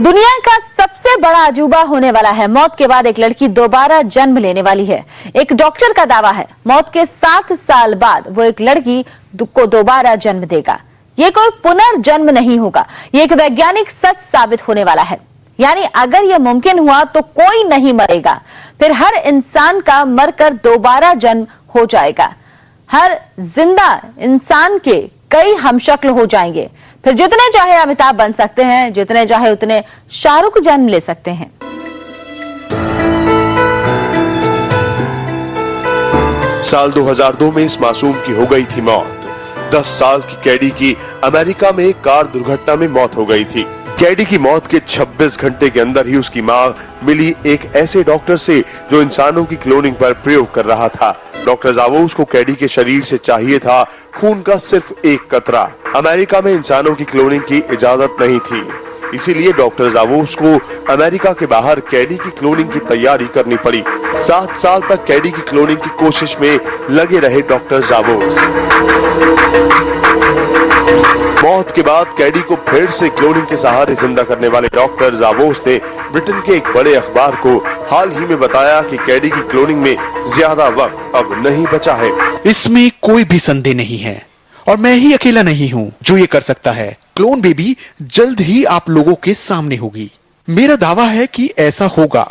दुनिया का सबसे बड़ा अजूबा होने वाला है। मौत के बाद एक लड़की दोबारा जन्म लेने वाली है। एक डॉक्टर का दावा है मौत के 7 साल बाद वो एक लड़की को दोबारा जन्म देगा। ये कोई पुनर्जन्म नहीं होगा, ये एक वैज्ञानिक सच साबित होने वाला है। यानी अगर यह मुमकिन हुआ तो कोई नहीं मरेगा, फिर हर इंसान का मरकर दोबारा जन्म हो जाएगा। हर जिंदा इंसान के कई हमशक्ल हो जाएंगे। फिर जितने चाहे अमिताभ बन सकते हैं, जितने चाहे उतने शाहरुख जन्म ले सकते हैं। साल 2002 में इस मासूम की हो गई थी मौत। 10 साल की कैडी की अमेरिका में एक कार दुर्घटना में मौत हो गई थी। कैडी की मौत के 26 घंटे के अंदर ही उसकी मां मिली एक ऐसे डॉक्टर से जो इंसानों की क्लोनिंग पर प्रयोग कर रहा था। डॉक्टर जावोस को कैडी के शरीर से चाहिए था खून का सिर्फ एक कतरा। अमेरिका में इंसानों की क्लोनिंग की इजाजत नहीं थी, इसीलिए डॉक्टर जावोस को अमेरिका के बाहर कैडी की क्लोनिंग की तैयारी करनी पड़ी। 7 साल तक कैडी की क्लोनिंग की कोशिश में लगे रहे डॉक्टर जावोस। मौत के बाद कैडी को फिर से क्लोनिंग के सहारे जिंदा करने वाले डॉक्टर जावोस ने ब्रिटेन के एक बड़े अखबार को हाल ही में बताया कि कैडी की क्लोनिंग में ज्यादा वक्त अब नहीं बचा है। इसमें कोई भी संदेह नहीं है और मैं ही अकेला नहीं हूँ जो ये कर सकता है। क्लोन बेबी जल्द ही आप लोगों के सामने होगी। मेरा दावा है कि ऐसा होगा।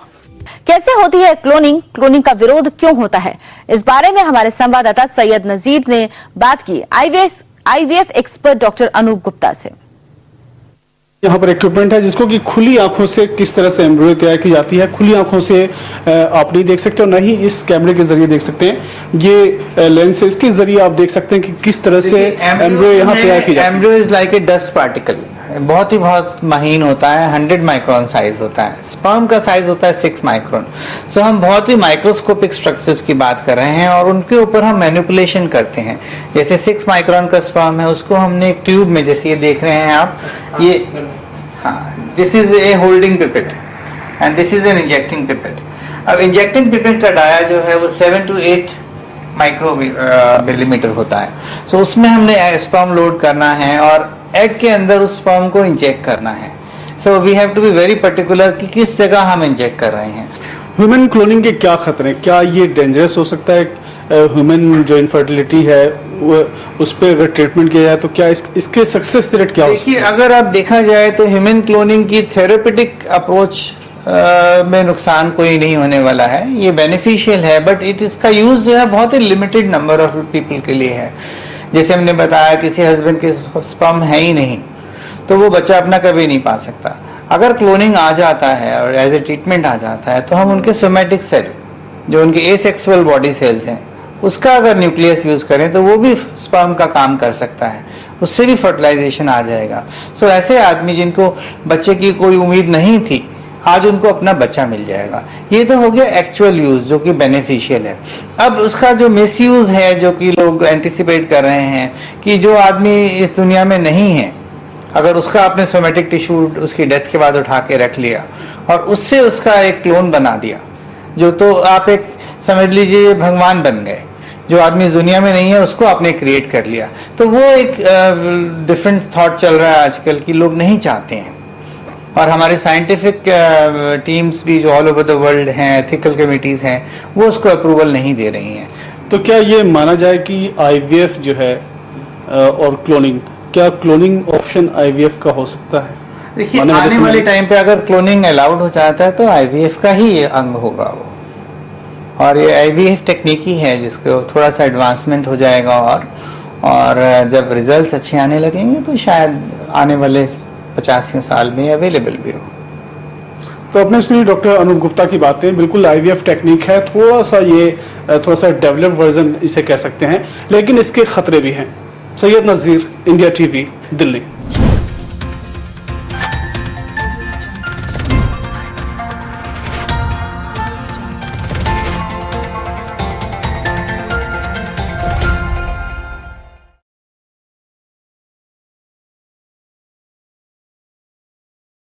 कैसे होती है क्लोनिंग? क्लोनिंग का विरोध क्यों होता है? इस बारे में हमारे संवाददाता सैयद नजीर ने बात की IVF expert doctor Anup Gupta से। यहाँ पर इक्विपमेंट है जिसको कि खुली आंखों से किस तरह से एम्ब्रियो तैयार की जाती है, खुली आंखों से आप नहीं देख सकते और न ही इस कैमरे के जरिए देख सकते हैं। ये लेंस है, इसके जरिए आप देख सकते हैं कि किस तरह से एम्ब्रियो यहाँ तैयार की जाती है। Embryo is like a dust particle, बहुत महीन होता है, 100 माइक्रोन साइज होता है। स्पर्म का साइज होता है 6 माइक्रोन। सो हम बहुत ही माइक्रोस्कोपिक स्ट्रक्चर्स की बात कर रहे हैं और उनके ऊपर हम मैनिपुलेशन करते हैं। जैसे 6 माइक्रोन का स्पर्म है, उसको हमने एक ट्यूब में, जैसे ये देख रहे हैं आप, ये हाँ, this is a holding pipette and this is an injecting pipette. अब इंजेक्टिंग पिपेट का डाया जो है वो 7 to 8 माइक्रो मिलीमीटर होता है। सो उसमें हमने स्पर्म लोड करना है और एग के अंदर उस स्पर्म को इंजेक्ट करना है। So we have to be very particular कि किस जगह हम इंजेक्ट कर रहे हैं। ह्यूमन क्लोनिंग के क्या खतरे, क्या ये डेंजरस हो सकता है? ह्यूमन जो इनफर्टिलिटी है उस पर अगर ट्रीटमेंट किया जाए तो क्या इसके सक्सेस रेट क्या हो सकती है? अगर आप देखा जाए तो ह्यूमन क्लोनिंग की थेरेपेटिक अप्रोच में नुकसान कोई नहीं होने वाला है। ये बेनिफिशियल है, बट इसका यूज जो है बहुत ही लिमिटेड नंबर ऑफ पीपल के लिए है। जैसे हमने बताया, किसी हस्बैंड के स्पर्म है ही नहीं तो वो बच्चा अपना कभी नहीं पा सकता। अगर क्लोनिंग आ जाता है और एज ए ट्रीटमेंट आ जाता है तो हम उनके सोमेटिक सेल, जो उनके एसेक्सुअल बॉडी सेल्स हैं, उसका अगर न्यूक्लियस यूज करें तो वो भी स्पर्म का काम कर सकता है, उससे भी फर्टिलाइजेशन आ जाएगा। सो ऐसे आदमी जिनको बच्चे की कोई उम्मीद नहीं थी, आज उनको अपना बच्चा मिल जाएगा। ये तो हो गया एक्चुअल यूज जो कि बेनिफिशियल है। अब उसका जो मिस यूज है, जो कि लोग एंटिसिपेट कर रहे हैं कि जो आदमी इस दुनिया में नहीं है, अगर उसका आपने सोमेटिक टिश्यू उसकी डेथ के बाद उठा के रख लिया और उससे उसका एक क्लोन बना दिया, जो तो आप एक समझ लीजिए भगवान बन गए। जो आदमी इस दुनिया में नहीं है उसको आपने क्रिएट कर लिया। तो वो एक डिफरेंट थॉट चल रहा है आजकल की, लोग नहीं चाहते हैं। और हमारे साइंटिफिक टीम्स भी जो ऑल ओवर द वर्ल्ड हैं, एथिकल कमिटीज हैं, वो उसको अप्रूवल नहीं दे रही हैं। तो क्या ये माना जाए कि आईवीएफ जो है और क्लोनिंग, क्या क्लोनिंग ऑप्शन आईवीएफ का हो सकता है? देखिए, आने वाले टाइम पे अगर क्लोनिंग अलाउड हो जाता है तो आईवीएफ का ही ये अंग होगा वो। और ये आईवीएफ टेक्निक ही है जिसको थोड़ा सा एडवांसमेंट हो जाएगा और जब रिजल्ट्स अच्छे आने लगेंगे तो शायद आने वाले 50 साल में अवेलेबल भी हो। तो अपने सुनिए डॉक्टर अनूप गुप्ता की बातें, बिल्कुल आईवीएफ टेक्निक है, थोड़ा सा डेवलप वर्जन इसे कह सकते हैं, लेकिन इसके खतरे भी हैं। सैयद नजीर, इंडिया टीवी, दिल्ली।